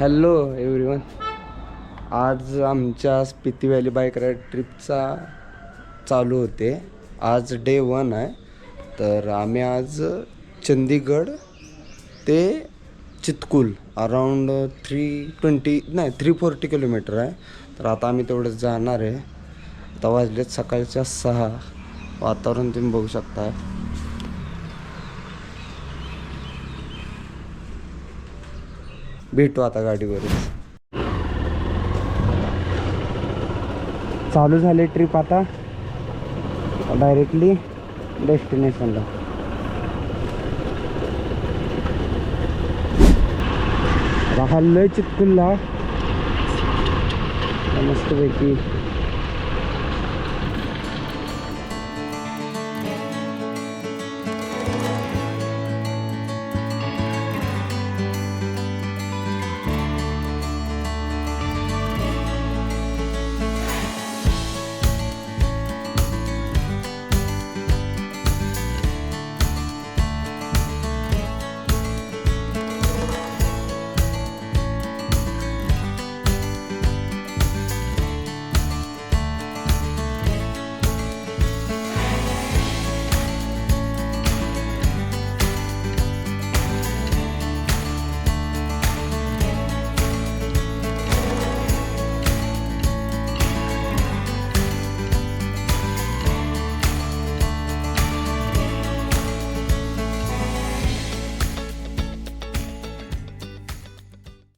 Hello everyone. आज आमच्या Spiti valley bike ride ट्रिपचा चालू होते. आज डे 1 आहे. तर आम्ही आज चंदीगड ते चितकुल अराऊंड 340 किलोमीटर आहे. तर आता आम्ही तेवढं जाणार आहे. आता वाजलेत सकाळच्या 6. वातावरण तुम्ही बघू शकता. भेटू आता गाडीवरच. चालू झाली ट्रिप आता डायरेक्टली डेस्टिनेशनला. राहिलं चितकुलला मस्तपैकी.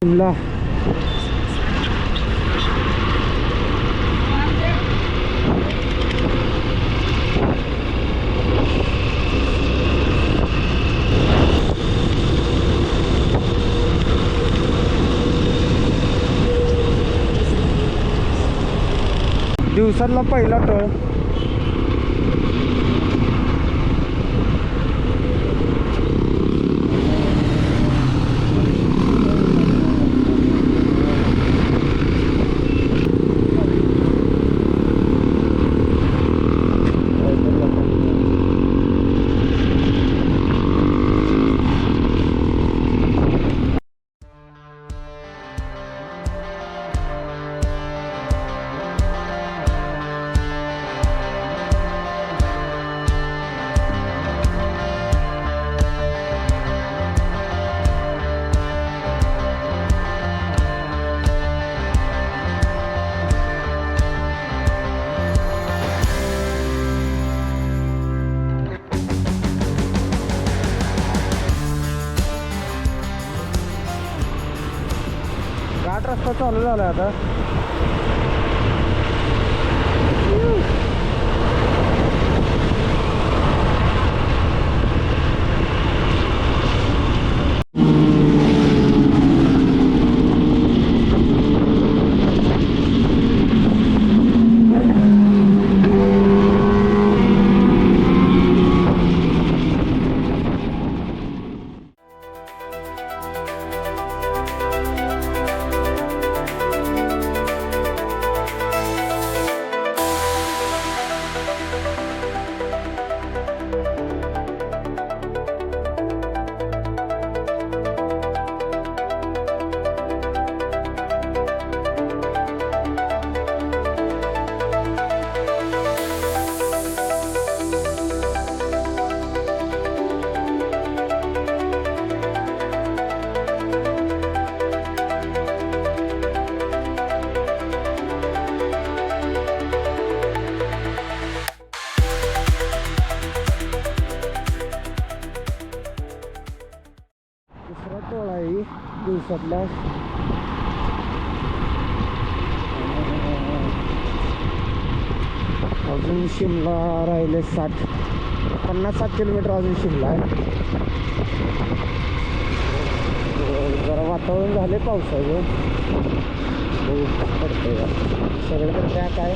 शिमला दिवसातला पहिला टळ. घाट रस्ता चालू झाला आता. दुसरा टोळ आहे दिवसातला. अजून शिमला राहिले 50-60 किलोमीटर. अजून शिमला आहे. जरा वातावरण झाले पावसाचं. पडतंय सगळीकडे. त्या काय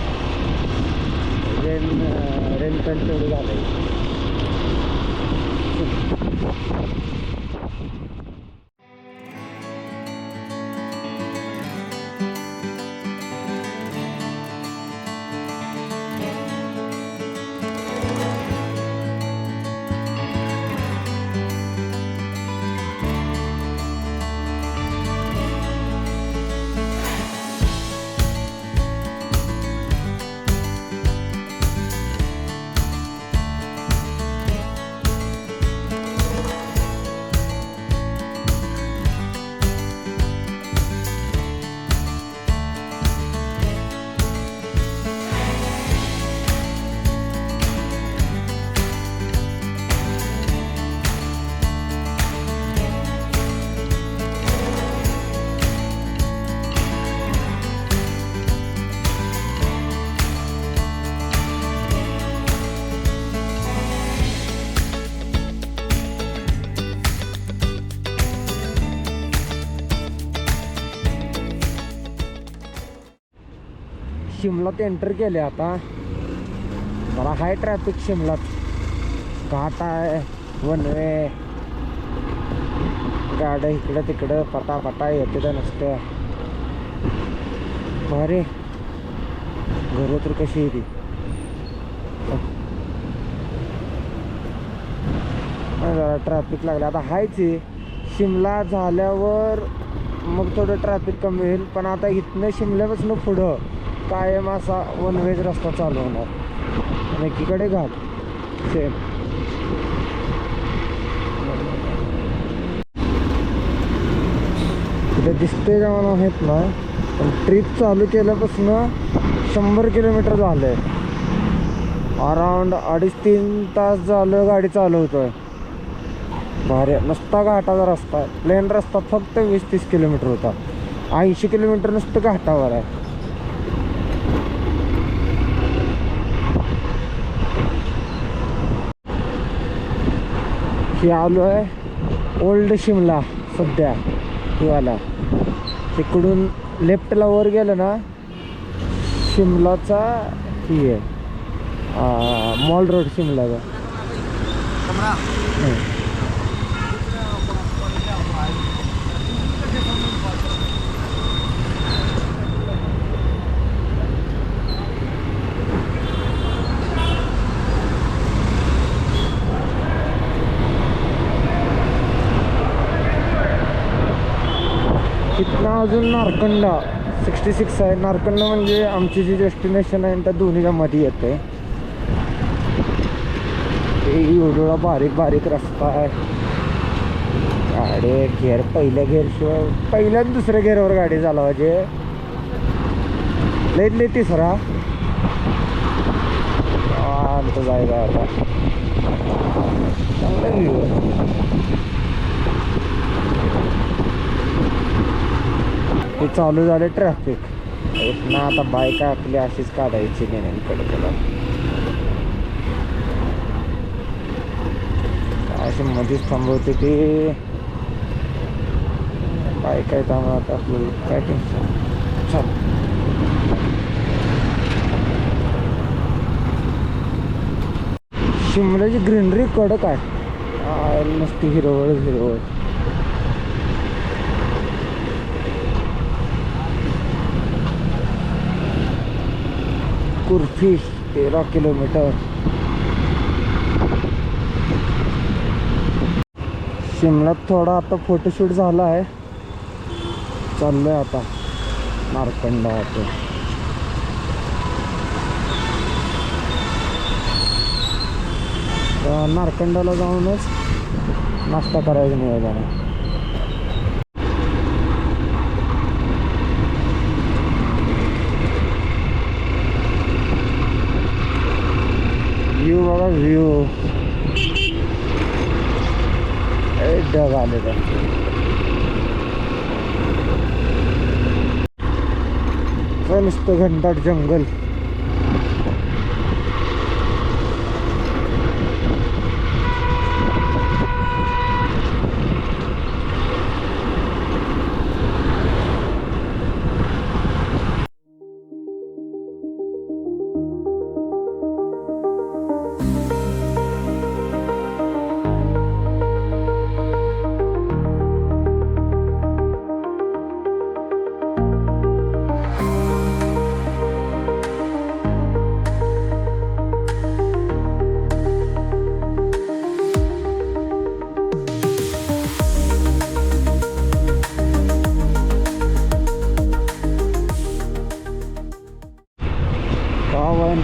रेनपॅन्ट तेवढं झालंय. शिमलात एंटर केले आता. मला हाय ट्रॅफिक शिमलात. घाट आहे, वन वे, गाड्या इकडं तिकडं पटापटा येते तर नसतं. अरे घरं तर कशी येते. ट्रॅफिक लागलं आता. हायच आहे शिमला झाल्यावर मग थोडं ट्रॅफिक कमी होईल. पण आता इथनं शिमल्यापासून पुढं कायम असा वन वेज रस्ता चालू होणार. आणि एकीकडे घाट सेम. तिथे दिसते का मला माहीत ना, पण ट्रिप चालू केल्यापासून 100 किलोमीटर झालं आहे. अराऊंड 2.5-3 तास झालं गाडी चालवतोय. भारी. नुसता घाटाचा रस्ता आहे. प्लेन रस्ता फक्त 20-30 किलोमीटर होता. 80 किलोमीटर नुसतं घाटावर आहे. हे आलो आहे ओल्ड शिमला सध्या हिवाला. तिकडून लेफ्टला वर गेलं ना शिमलाचा ही आहे मॉल रोड शिमलाचा. इथनं अजून नारकंडा 66 आहे. नारकंडा म्हणजे आमची जी डेस्टिनेशन आहे त्या दोन्हीच्या मध्ये येते. एवढा बारीक बारीक रस्ता आहे. गाडी घेर पहिल्या घेरशिवाय पहिल्या आणि दुसऱ्या घेरवर गाडी चालवायची. लईत तिसरा आमचं जायला आता. चांगला व्ह्यू हे चालू झाले ट्रॅफिक. ना आता बाईक आपली अशीच काढायची नेहमीकडे. त्याला अशी मध्येच थांबवते ती बाईक आहे. त्यामुळे आता आपलं काय टेन्शन. चल शिमल्याची ग्रीनरी कडक आहे. नसती हिरवळ हिरवळ. कुर्फी 13 किलोमीटर. शिमल्यात थोडा आता फोटोशूट झाला आहे. चाललोय आता नारकंडा. नारकंडाला जाऊनच नाश्ता करायचं नियोजन आहे. व्ह्यू बघा व्ह्यू. ढग आलेलं. नुसतं घनदाट जंगल.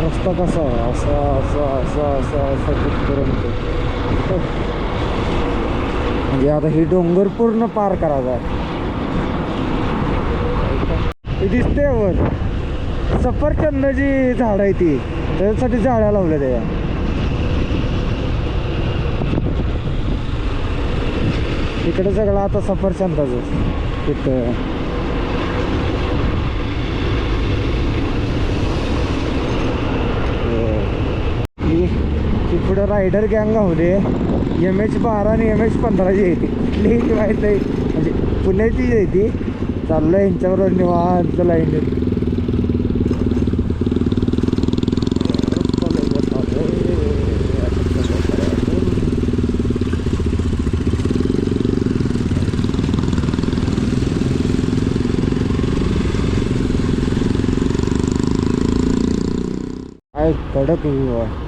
रस्ता कसा आहे असा असा असा असा असा तिथपर्यंत. म्हणजे आता ही डोंगर पूर्ण पार करायचा आहे. हे दिसते वर सफरचंदाची झाड आहे ती. त्याच्यासाठी जाळ्या लावल्या त्या. इकडे सगळं आता सफरचंदाचं तिथं. पुढं रायडर गँग होते. MH12 आणि MH15 जी आहे ती कुठलीही माहीत नाही. म्हणजे पुण्याची जी आहे ती. चाललं यांच्याबरोबर निवांत लाईन. कडक व्ह्यू आहे.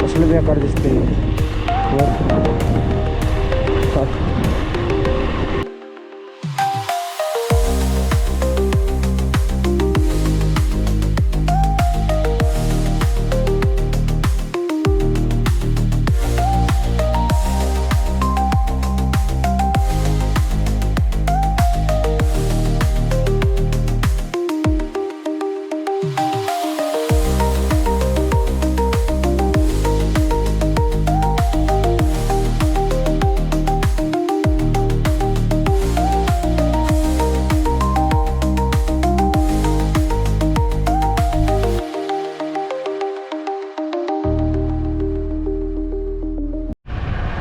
कसलं बेकार दिसते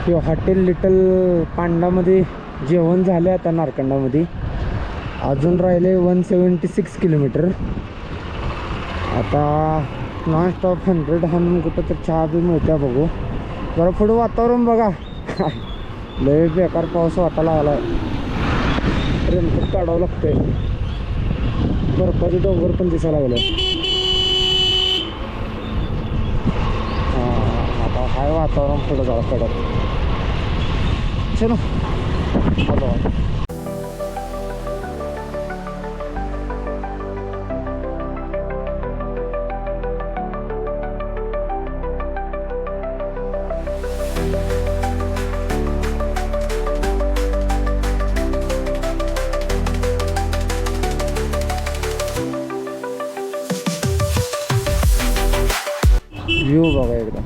किंवा हॉटेल लिटल पांडामध्ये जेवण झालं आता नारकंडामध्ये. अजून राहिले 176 किलोमीटर. आता नॉन स्टॉप 100 हाणून कुठं तर चहा बी मिळत्या बघू. जरा पुढं वातावरण बघा लय बेकार पाऊस वाटायला लागलाय. रेनकोट काढावं लागतंय. बर्फाचे डोंगर पण दिसायला लागले. आता हाय वातावरण पुढं जरा कडक. चलो हॅलो. व्ह्यू बघा एकदा.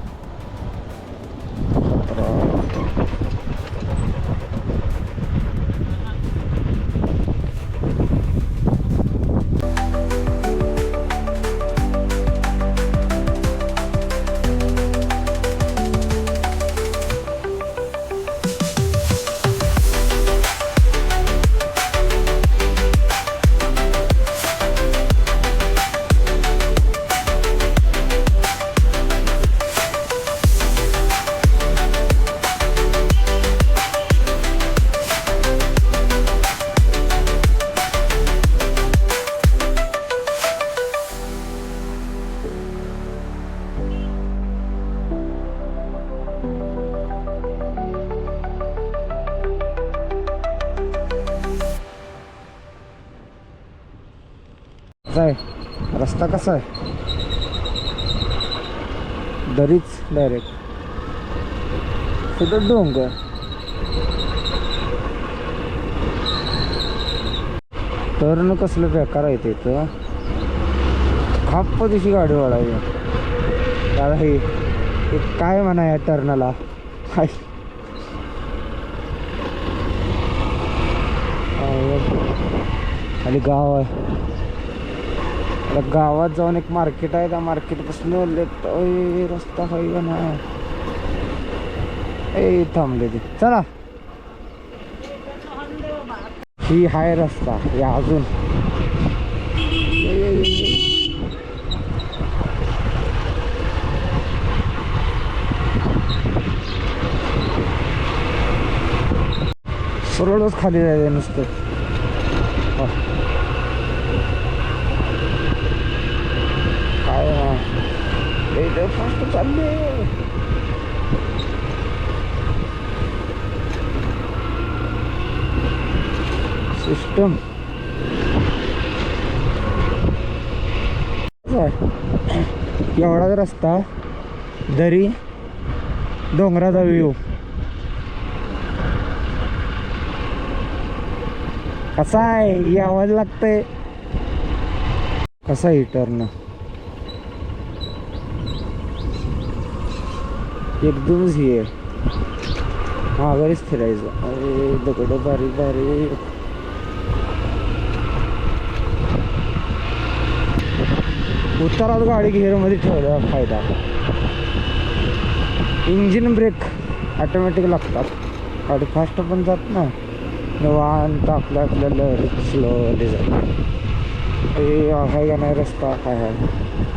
आहे रस्ता कसा आहे. दरीच डायरेक्ट सुद्धा डोंगर. टर्न कसलं बेकार आहे ते इथं. खाप्प दिवशी गाडी वाढावी त्याला. हे काय म्हणा या टर्नला. खाली गाव आहे. गावात जाऊन एक मार्केट आहे. त्या मार्केटपासून रस्ता आहे का ना. थांबले ते. चला ही हाय रस्ता या अजून. सरळच खाली जायचं नुसतं. काय फास्ट चालले. सिस्टम एवढाच रस्ता. दरी डोंगराचा व्ह्यू कसा आहे. यावं लागतंय. कसा आहे टर्न एकदमच ही आहे. माघारीच फिरायचं. अरे दगड बारीक बारीक. उतारात गाडी गिअरमध्ये ठेवल्या फायदा. इंजिन ब्रेक ऑटोमॅटिक लागतात. गाडी फास्ट पण जात ना. निवांत आपल्याला स्लोली जाते. आहे का नाही रस्ता काय आहे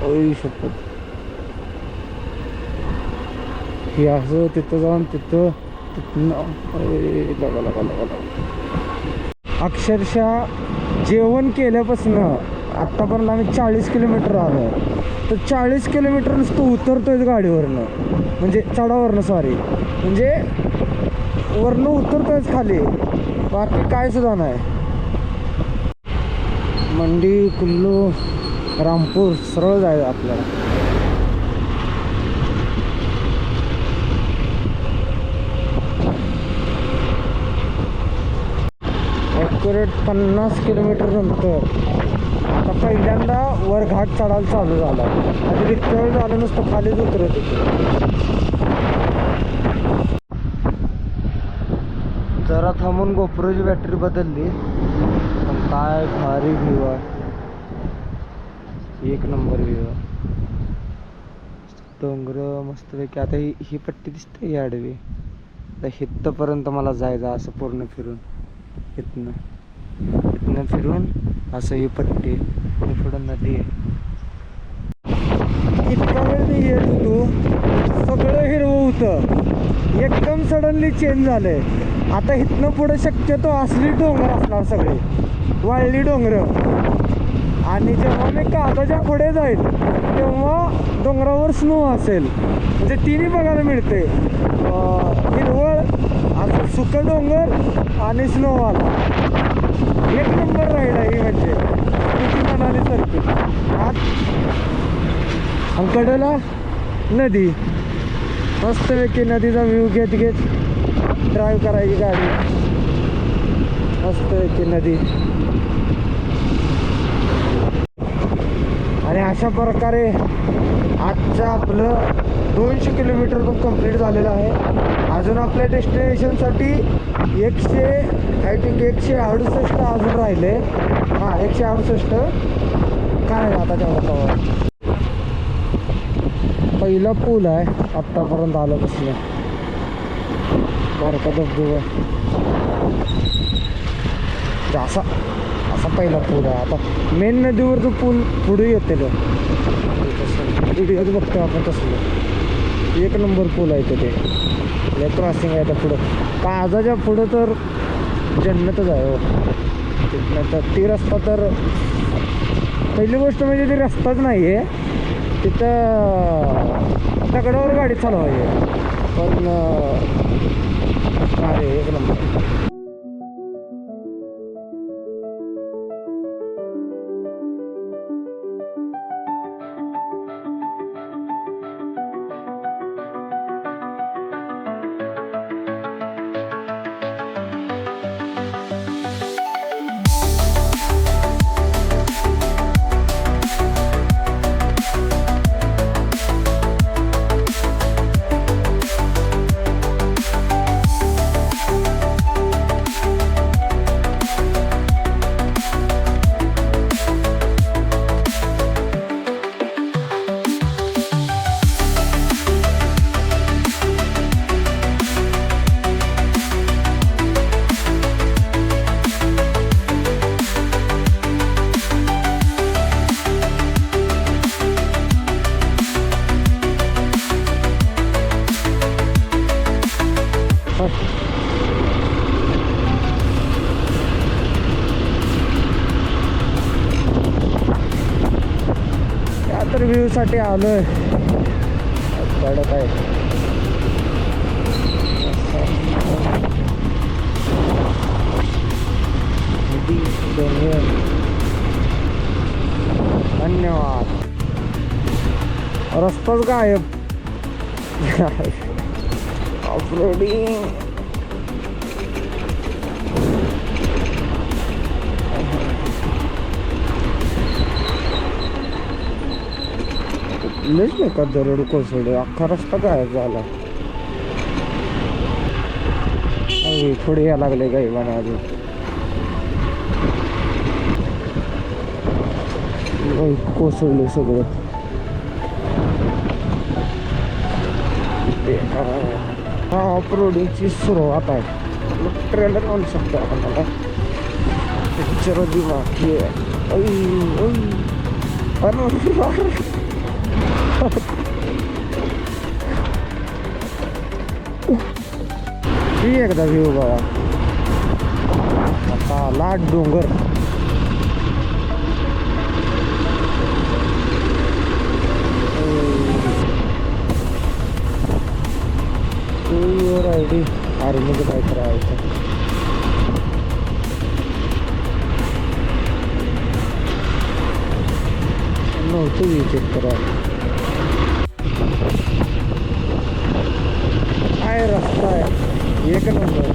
ओई शपथ. हे असं तिथं जाऊन तिथं अक्षरशः जेवण केल्यापासनं आत्तापर्यंत आम्ही 40 किलोमीटर आलो. तर 40 किलोमीटर नुसतं उतरतोय गाडीवरनं, म्हणजे चढावरनं सॉरी, म्हणजे वरनं उतरतोयच खाली, बाकी काय सुद्धा नाही. मंडी कुल्लू रामपूर सरळ जायचं आपल्याला. ॲक्युरेट 50 किलोमीटर नंतर आता पहिल्यांदा वर घाट चढायला चालू झाला. आधी इतक्या वेळ झालं नुसतं खालीच उतरत होतं. जरा थांबून गोप्रोची बॅटरी बदलली, पण काय भारी व्ह्यू आहे, एक नंबर व्ह्यू आहे. डोंगर मस्तपैकी. आता ही पट्टी दिसते ही आडवी, तर इथपर्यंत मला जायचं असं पूर्ण फिरून. इथनं फिरून असं ही पट्टी आणि पुढं नदी आहे. इतका वेळ मी येत होतो, सगळं हिरवं होतं, एकदम सडनली चेंज झालंय. आता इथनं पुढे शक्यतो असली डोंगर असणार, सगळे वाळली डोंगरं. आणि जेव्हा मी कागदाच्या पुढे जाईल तेव्हा डोंगरावर स्नो असेल, म्हणजे तिन्ही बघायला मिळते, हिरवळ असं सुकं डोंगर आणि स्नोवाला. एक नंबर राईड आहे म्हणजे किती म्हणाली सारखी. आणि कडेला नदी, मस्तपैकी नदीचा व्ह्यू घेत घेत ड्राईव्ह करायची गाडी. मस्तपैकी नदी. आणि अशा प्रकारे आजचं आपलं 200 किलोमीटर पण कंप्लीट झालेलं आहे. अजून आपल्या डेस्टिनेशनसाठी 168 अजून राहिले. हां 168 काय आता तेवढा. पहिला पूल आहे आत्तापर्यंत आल्यापासून, बारका धबधबा असा असा पहिला पूल आहे. आता मेन नदीवर जो पूल पुढे येते व्हिडिओत बघतो आपण, तसलं एक नंबर पूल आहे ते क्रॉसिंग आहे. तर पुढं काजाच्या पुढं तर जन्नतच आहे हो. तिथनं तर ती रस्ता तर पहिली गोष्ट म्हणजे ती रस्ताच नाही आहे, तिथं दगडावर गाडी चालवायची. पण अरे एक नंबर. तर व्ह्यू साठी आलोय. कडक आहे. धन्यवाद. रस्ताच गायब. ऑफरोडिंग. लयच नाही का दरड कोसळले, अख्खा रस्ता गायब झाला. पुढे या लागले गायबाने अजून. कोसळले सगळं. हा ऑफरोडिंगची सुरुवात आहे. ट्रेलर म्हणू शकतो आपण मला पिक्चर बाकी ही एकदा व्ह्यू बघा आता लाट डोंगर आयडी आर्मीचं काय करायचं नव्हतं चेक करा काय रस्ता आहे एक नंबर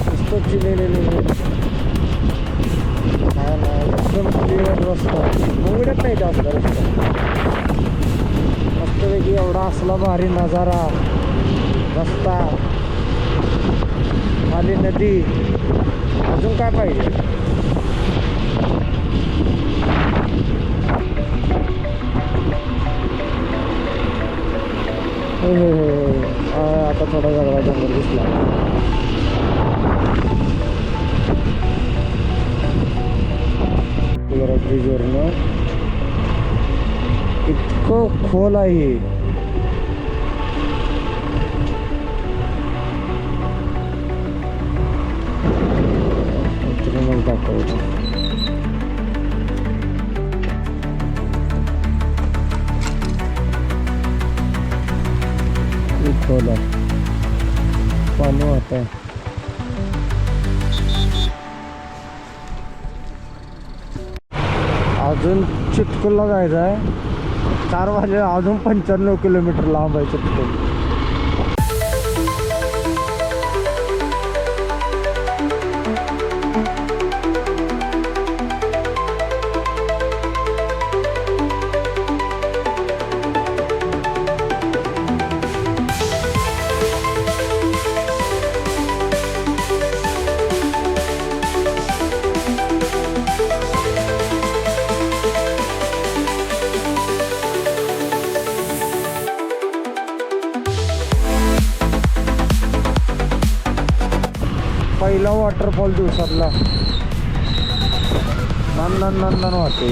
नुसतं चिलेलेले काय नाही एकदम क्लिअर रस्ता उघडत नाही जास्त रस्ता मस्तपैकी एवढा असला भारी नजारा रस्ता खाली नदी अजून काय पाहिजे आता थोडा वेगळा डोंगर दिसला ब्रिजवरनं इतकं खोल आहे दाखवतो खोल आहे पाणी वाहत आहे अजून चिटकुलला जायचं आहे 4 वाजले अजून 95 किलोमीटर लांब आहे चिटकुल पहिला वॉटरफॉल दिवसातला नंदन वाटते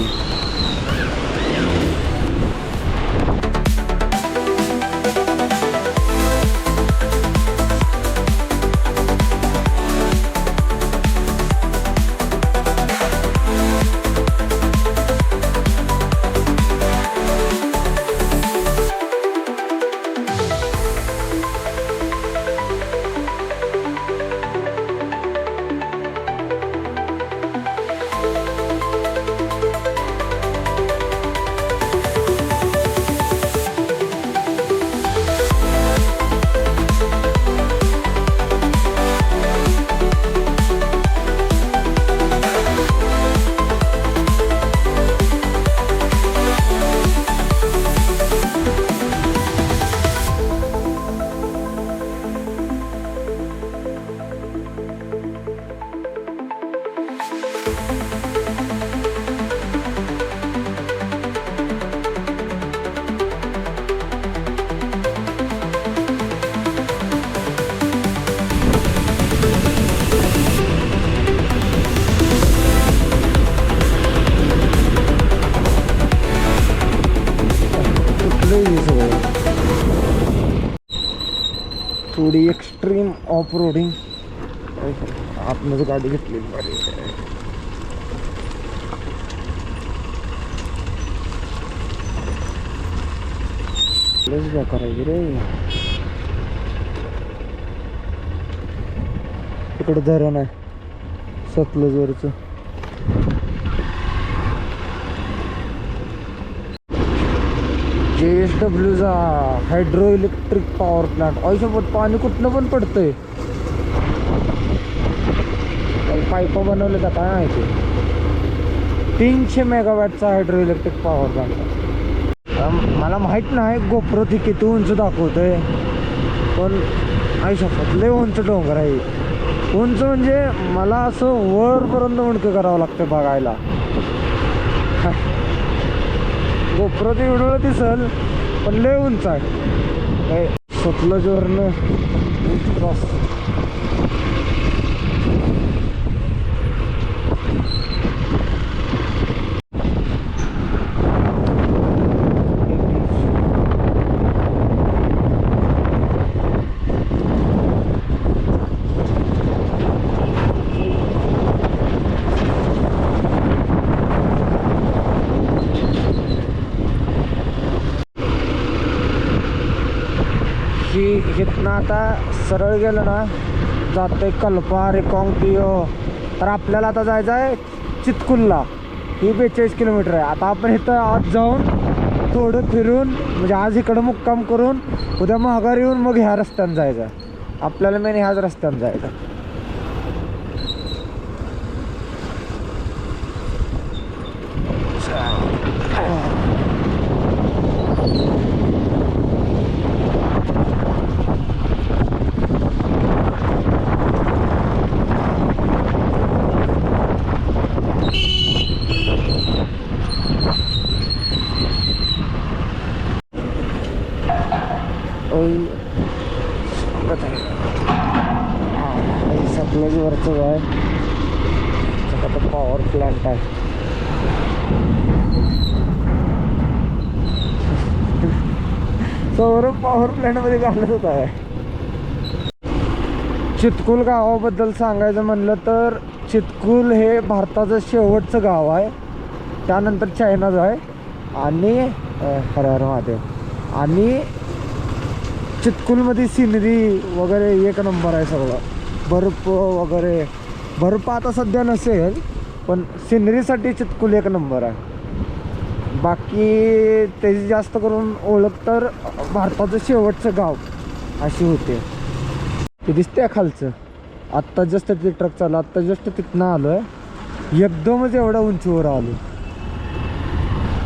थोडी एक्स्ट्रीम ऑफ रोडिंग आतमध्ये गाडी घेतली करायची रे इकडे धरण आहे सतलजवरचं JSWचा हायड्रो इलेक्ट्रिक पॉवर प्लांट आयुष्यात पाणी कुठनं पण पडतंय पाईप बनवले का काय माहिती 300 मेगावॅटचा हायड्रो इलेक्ट्रिक पॉवर प्लांट मला माहित नाही गोप्रो ती किती उंच दाखवतंय पण आयुष्यात लय उंच डोंगर आहे उंच म्हणजे मला असं वरपर्यंत उंच करावं लागतं बघायला गोप्रो ते व्हिडिओला दिसल पण लय उंच आहे सतलजवरनं क्रॉस. इथनं आता सरळ गेलं ना जाते कल्पा रिकॉन्कियो. तर आपल्याला आता जायचं आहे चितकुलला. ही 42 किलोमीटर आहे. आता आपण इथं आज जाऊन थोडं फिरून म्हणजे आज इकडं मुक्काम करून उद्या माघारी येऊन मग ह्या रस्त्यानं जायचं आहे. आपल्याला मेन ह्याच रस्त्यानं जायचं. सप्लायवरचं आहे आता पॉवर प्लांट आहे. सौरभ पॉवर प्लांटमध्ये घालत होता आहे. चितकुल गावाबद्दल सांगायचं म्हणलं तर चितकुल हे भारताचं शेवटचं गाव आहे. त्यानंतर चायनाचं आहे आणि हर हर महादेव. आणि चितकुलमध्ये सिनरी वगैरे एक नंबर आहे सगळं. बर्फ वगैरे, बर्फ आता सध्या नसेल पण सिनरीसाठी चितकुल एक नंबर आहे. बाकी त्याची जास्त करून ओळख तर भारताचं शेवटचं गाव अशी होते. ते दिसते खालचं. आत्ता जस्ट ते ट्रक चालू, आत्ता जस्ट तिथनं आलो आहे. एकदमच एवढ्या उंचीवर आलो.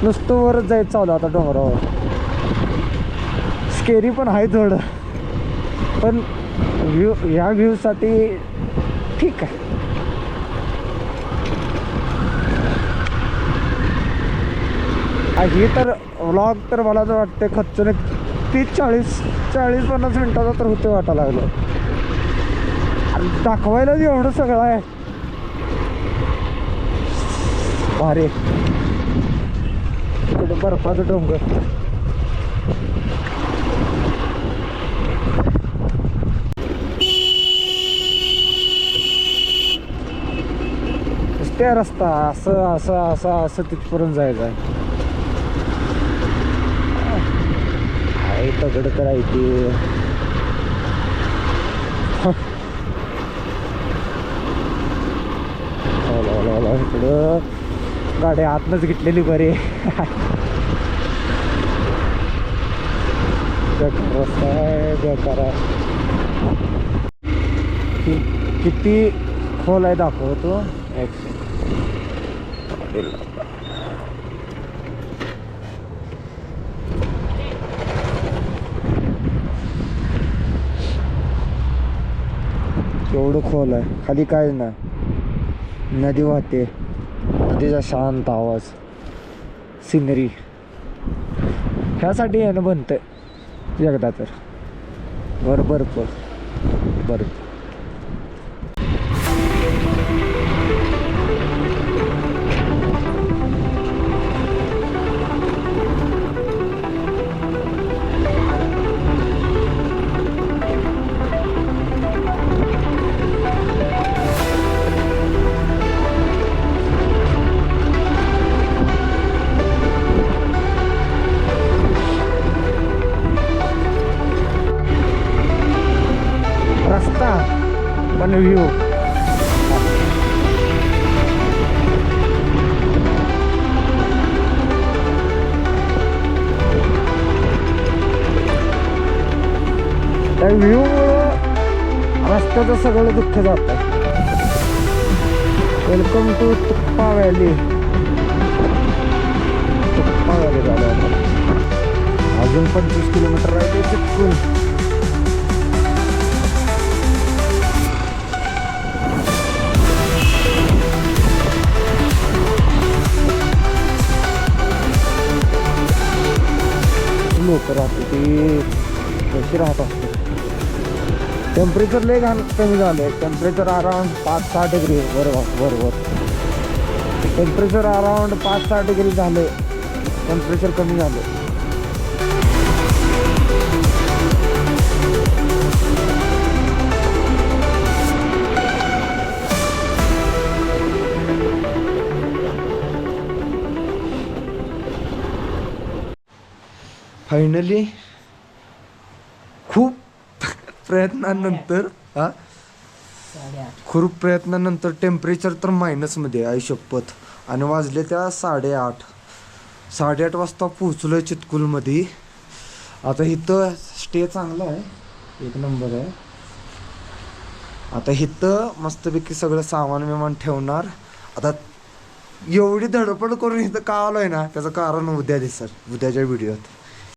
नुसतं वरच जायचं चालू आता डोंगरावर. स्केरी पण आहे थोडं पण व्ह्यू ह्या व्ह्यूसाठी ठीक आहे. ही तर व्लॉग तर मला तर वाटते खच्चून 30-40-50 मिनटाचा तर होते वाटायला लागलं. आणि दाखवायला एवढं सगळं आहे भारी. तिकडे बर्फाचं डोंगर. त्या रस्ता असं असं असं असं तिथपर्यंत जायचं आहे. दगड करायची. इकडं गाडी आतनच घेतलेली बरी. रस्ता आहे बेकार आहे. किती खोल आहे दाखवतो. एवढं खोल आहे. खाली काय ना नदी वाहते. नदीचा शांत आवाज, सिनरी. ह्यासाठी यानं बनतंय एकदा तर. बर्फ बर्फ. पण व्ह्यू त्या व्ह्यूमुळं रस्त्याचं सगळं दुःख जातं. वेलकम टू तुप्पा व्हॅली. तुप्पा व्हॅली झालं आता. अजून 25 किलोमीटर आहे ते चितकुल. लोक राहते ती कशी राहत असते. टेम्परेचर लय कमी झालं आहे. टेम्परेचर अराउंड 5-6 डिग्री बरोबर. टेम्परेचर अराउंड 5-6 डिग्री झाले. टेम्परेचर कमी झालं. फायनली खूप प्रयत्नानंतर टेम्परेचर तर मायनसमध्ये आहे शपथ. आणि वाजले त्या 8:30 वाजता पोचलो आहे चितकुलमध्ये. आता इथं स्टे चांगला आहे, एक नंबर आहे. आता इथं मस्तपैकी सगळं सामान विमान ठेवणार. आता एवढी धडपड करून इथं का आलोय ना, त्याचं कारण उद्या दिसेल उद्याच्या व्हिडिओत.